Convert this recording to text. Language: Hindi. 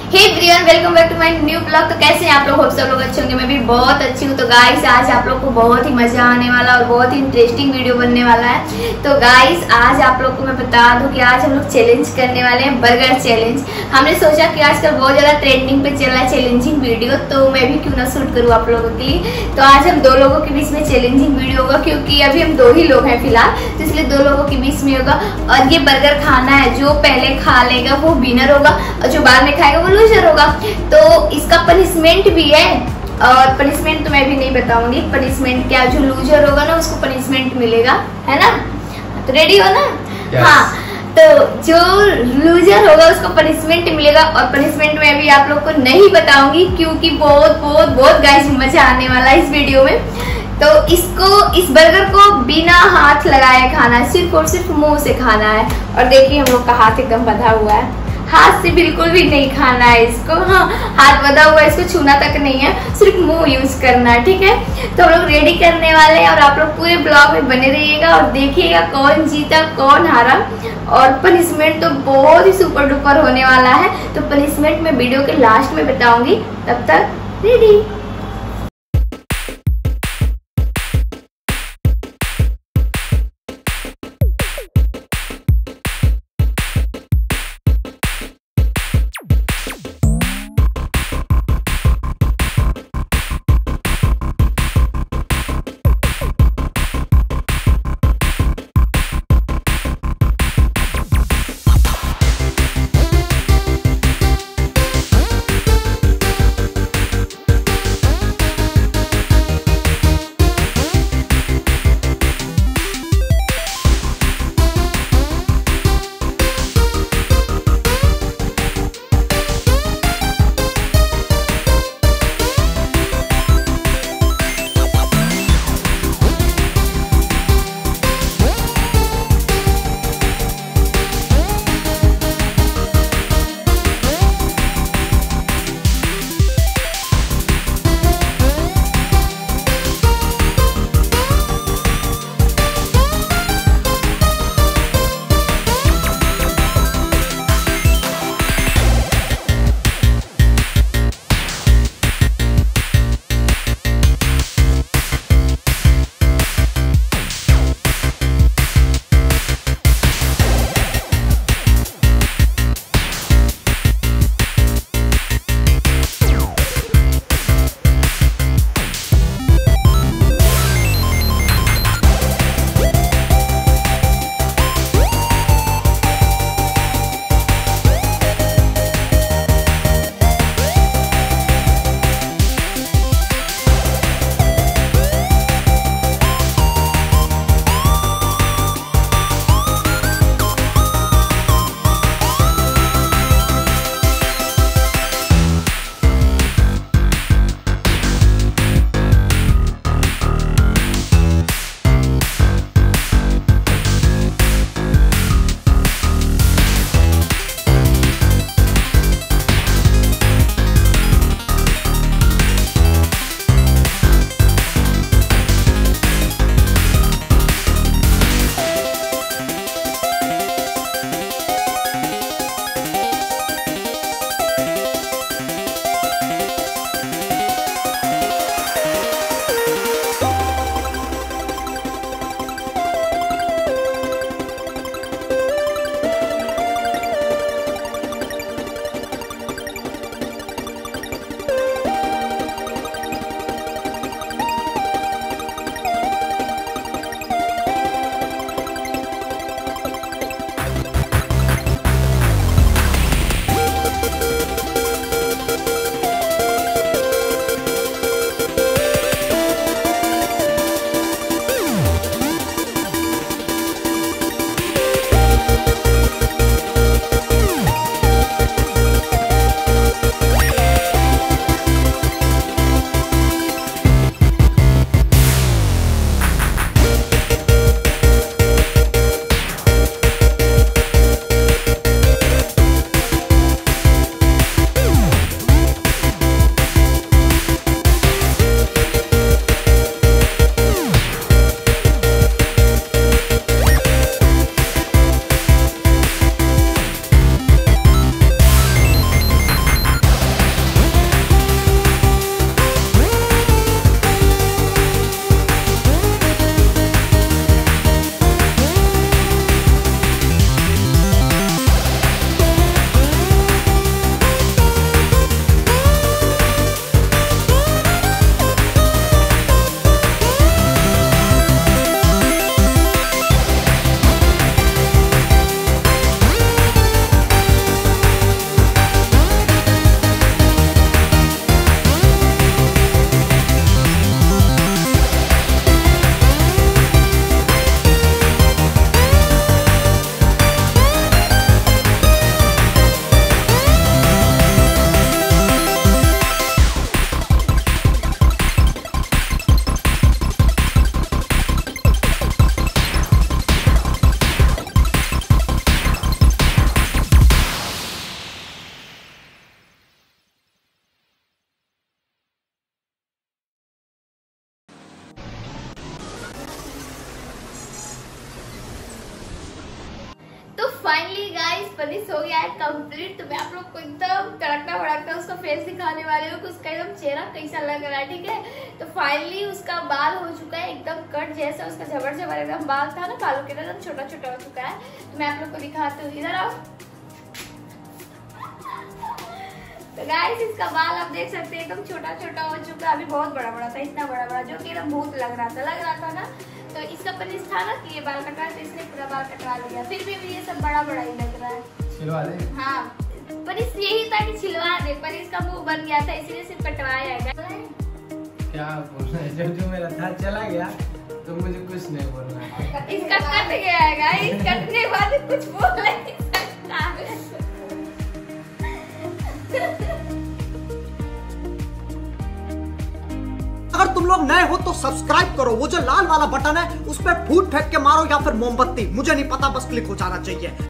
Hey everyone, welcome back to my new blog. तो कैसे हैं आप लोग? होप सब लोग अच्छे होंगे। मैं भी बहुत अच्छी हूँ। तो गाइस आज आप लोग को बहुत ही मजा आने वाला और बहुत ही इंटरेस्टिंग वीडियो बनने वाला है। तो गाइस आज आप लोग को मैं बता दूं कि आज हम लोग चैलेंज करने वाले हैं, बर्गर चैलेंज। हमने सोचा कि आजकल बहुत ज्यादा ट्रेंडिंग पे चल रहा है चैलेंजिंग वीडियो, तो मैं भी क्यों ना शूट करूँ आप लोगों के लिए। तो आज हम दो लोगों के बीच में चैलेंजिंग वीडियो होगा, क्योंकि अभी हम दो ही लोग हैं फिलहाल, तो इसलिए दो लोगों के बीच में होगा। और ये बर्गर खाना है, जो पहले खा लेगा वो विनर होगा और जो बाद में खाएगा वो लूजर होगा। तो इसका पनिशमेंट भी है, और पनिशमेंट तो मैं भी नहीं बताऊंगी पनिशमेंट क्या। जो लूजर होगा ना उसको पनिशमेंट मिलेगा, है ना? तो रेडी हो ना? yes. हाँ, तो जो लूजर होगा उसको पनिशमेंट मिलेगा। और पनिशमेंट में अभी आप लोग को नहीं बताऊंगी, क्योंकि बहुत बहुत बहुत गाइस मजा आने वाला है इस वीडियो में। तो इस बर्गर को बिना हाथ लगाए खाना है, सिर्फ और सिर्फ मुंह से खाना है। और देखिए हम लोग का हाथ एकदम बंधा हुआ है, हाथ से बिल्कुल भी नहीं खाना है इसको। हाँ, हाथ बंधा हुआ है, इसको छूना तक नहीं है, सिर्फ मुंह यूज करना है, ठीक है? तो हम लोग रेडी करने वाले हैं और आप लोग पूरे ब्लॉग में बने रहिएगा और देखिएगा कौन जीता कौन हारा। और पनिशमेंट तो बहुत ही सुपर डुपर होने वाला है। तो पनिशमेंट मैं वीडियो के लास्ट में बताऊंगी, तब तक रेडी। फाइनली गाइस पनिश हो गया है कंप्लीट। तो मैं आप लोग को एकदम तड़कता भड़कता उसका फेस दिखाने वाली हूँ कि उसका एकदम चेहरा कैसा लग रहा है, ठीक है। तो फाइनली उसका बाल हो चुका है एकदम कट जैसा, उसका झबर झबर एकदम बाल था ना, बालों के एकदम छोटा छोटा हो चुका है। तो मैं आप लोग को दिखाती हूँ, इधर आओ। तो गाइस इसका बाल आप देख सकते हैं एकदम छोटा छोटा हो चुका है, अभी बहुत बड़ा बड़ा था, इतना बड़ा बड़ा जो कि एकदम भूत लग रहा था ना। तो इसका पनिश था ना कि ये बाल कटवा, तो इसने पूरा बाल कटवा लिया। फिर भी ये सब बड़ा बड़ा ही लग रहा है। छिलवा दे। हाँ पनिश यही था कि छिलवा दे, पर इसका मुंह बन गया था इसलिए सिर्फ कटवाया है। क्या बोलना है, जब जो मेरा था चला गया तो मुझे कुछ नहीं बोलना है। इसका कट गया है गाइस, कटने के बाद कुछ बोल नहीं सकता। अगर तुम लोग नए हो तो सब्सक्राइब करो, वो जो लाल वाला बटन है उस पर फूट फेंक के मारो या फिर मोमबत्ती, मुझे नहीं पता, बस क्लिक हो जाना चाहिए।